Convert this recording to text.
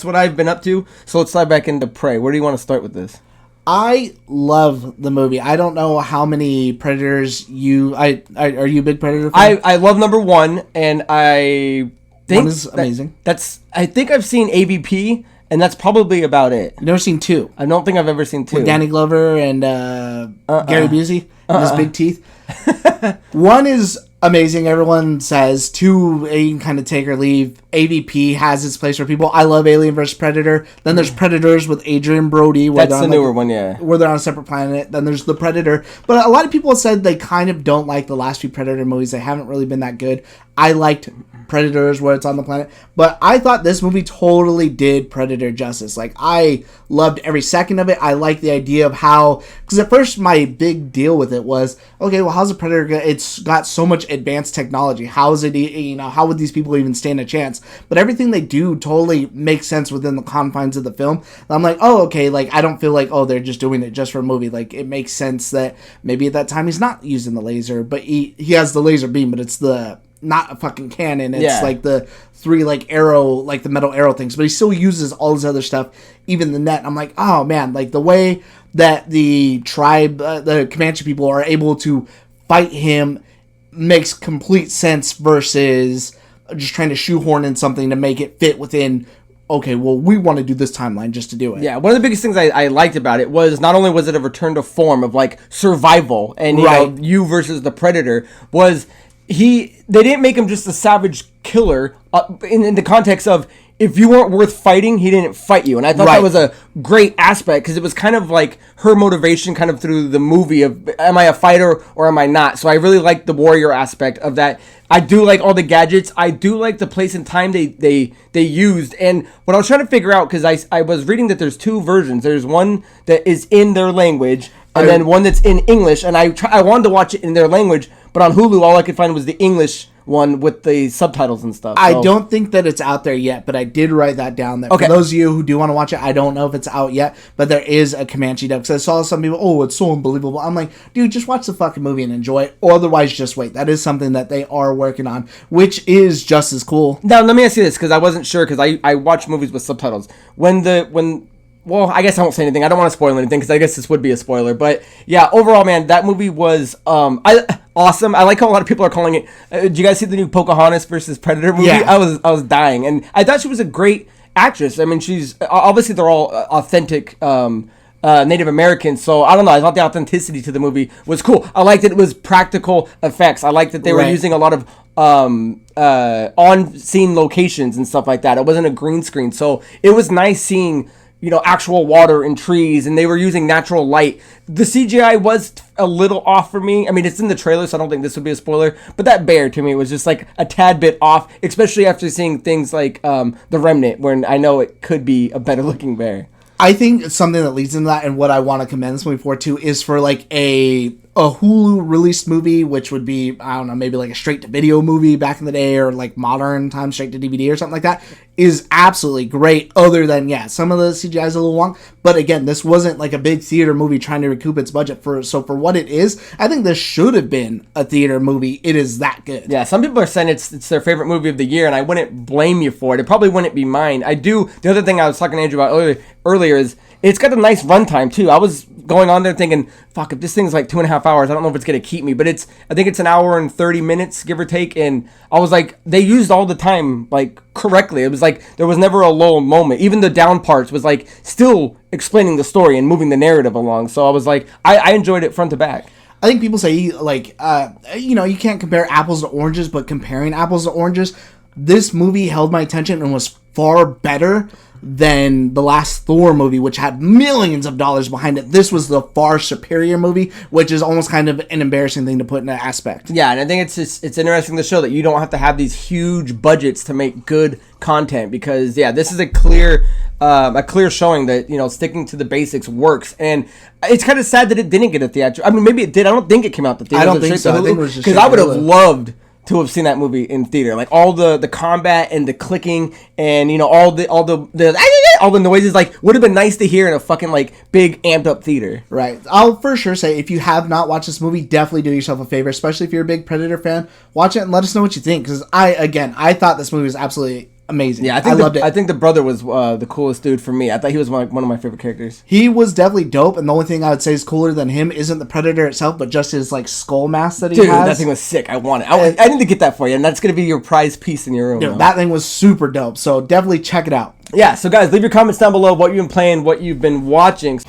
That's what I've been up to. So let's dive back into Prey. Where do you want to start with this? I love the movie. I don't know how many Predators are you a big Predator fan? I love number 1, and I think one is amazing. I think I've seen AVP, and that's probably about it. You've never seen 2? I don't think I've ever seen 2. With Danny Glover and Gary Busey and his big teeth. 1 is amazing. Everyone says 2, you can kind of take or leave. AVP has its place for people. I love Alien vs. Predator. Then there's Predators with Adrian Brody. That's the newer one, yeah. Where they're on a separate planet. Then there's The Predator. But a lot of people have said they kind of don't like the last few Predator movies. They haven't really been that good. I liked Predators where it's on the planet. But I thought this movie totally did Predator justice. Like, I loved every second of it. I liked the idea of how... Because at first my big deal with it was, okay, well, how's a Predator... It's got so much advanced technology. How is it... how would these people even stand a chance? But everything they do totally makes sense within the confines of the film. I'm like, oh, okay, like, I don't feel like, oh, they're just doing it just for a movie. Like, it makes sense that maybe at that time he's not using the laser, but he has the laser beam, but it's not a fucking cannon. It's like the 3 like arrow, like the metal arrow things, but he still uses all this other stuff, even the net. I'm like, oh man, like the way that the tribe, the Comanche people are able to fight him makes complete sense versus just trying to shoehorn in something to make it fit within, okay, well, we want to do this timeline just to do it. Yeah, one of the biggest things I liked about it was not only was it a return to form of like survival and you versus the Predator, was they didn't make him just a savage killer in the context of, if you weren't worth fighting, he didn't fight you. And I thought that was a great aspect, because it was kind of like her motivation kind of through the movie of, am I a fighter or am I not? So I really like the warrior aspect of that. I do like all the gadgets. I do like the place and time they used. And what I was trying to figure out, because I was reading that there's 2 versions. There's one that is in their language, and then one that's in English. And I wanted to watch it in their language, but on Hulu, all I could find was the English one with the subtitles and stuff. So. I don't think that it's out there yet, but I did write that down there. Okay. For those of you who do want to watch it, I don't know if it's out yet, but there is a Comanche dub. Because I saw some people, oh, it's so unbelievable. I'm like, dude, just watch the fucking movie and enjoy it, or otherwise just wait. That is something that they are working on, which is just as cool. Now, let me ask you this, because I wasn't sure, because I watch movies with subtitles. Well, I guess I won't say anything. I don't want to spoil anything, because I guess this would be a spoiler. But yeah, overall, man, that movie was awesome. I like how a lot of people are calling it. Did you guys see the new Pocahontas versus Predator movie? Yeah. I was dying, and I thought she was a great actress. I mean, she's obviously, they're all authentic Native Americans, so I don't know. I thought the authenticity to the movie was cool. I liked that it was practical effects. I liked that they were using a lot of on-scene locations and stuff like that. It wasn't a green screen, so it was nice seeing, actual water and trees, and they were using natural light. The CGI was a little off for me. I mean, it's in the trailer, so I don't think this would be a spoiler, but that bear to me was just like a tad bit off, especially after seeing things like The Remnant, where I know it could be a better looking bear. I think something that leads into that, and what I want to commend this movie for too, is for like a Hulu released movie, which would be, I don't know, maybe like a straight to video movie back in the day, or like modern time straight to DVD or something like that, is absolutely great. Other than, some of the CGI is a little wrong, but again, this wasn't like a big theater movie trying to recoup its budget so for what it is, I think this should have been a theater movie. It is that good. Yeah, some people are saying it's their favorite movie of the year, and I wouldn't blame you for it. It probably wouldn't be mine. The other thing I was talking to Andrew about earlier is, it's got a nice runtime too. I was going on there thinking, fuck, if this thing's like 2.5 hours, I don't know if it's going to keep me. But I think it's an hour and 30 minutes, give or take. And I was like, they used all the time like correctly. It was like there was never a lull moment. Even the down parts was like still explaining the story and moving the narrative along. So I was like, I enjoyed it front to back. I think people say, like, you can't compare apples to oranges, but comparing apples to oranges, this movie held my attention and was far better than the last Thor movie, which had millions of dollars behind it. This was the far superior movie, which is almost kind of an embarrassing thing to put in that aspect. Yeah, and I think it's interesting to show that you don't have to have these huge budgets to make good content, because this is a clear showing that sticking to the basics works. And it's kind of sad that it didn't get a theatrical. I mean, maybe it did. I don't think it came out the theater. I don't think so. I think it was just because I would have loved to have seen that movie in theater, like all the combat and the clicking and all the noises, like would have been nice to hear in a fucking like big amped up theater. Right. I'll for sure say, if you have not watched this movie, definitely do yourself a favor, especially if you're a big Predator fan. Watch it and let us know what you think, because I thought this movie was absolutely amazing. Yeah, I loved it. I think the brother was the coolest dude for me. I thought he was one of my favorite characters. He was definitely dope, and the only thing I would say is cooler than him isn't the Predator itself, but just his like skull mask that he has. Dude, that thing was sick. I want it. I need to get that for you, and that's gonna be your prize piece in your room. Dude, that thing was super dope. So definitely check it out. Yeah. So guys, leave your comments down below what you've been playing, what you've been watching.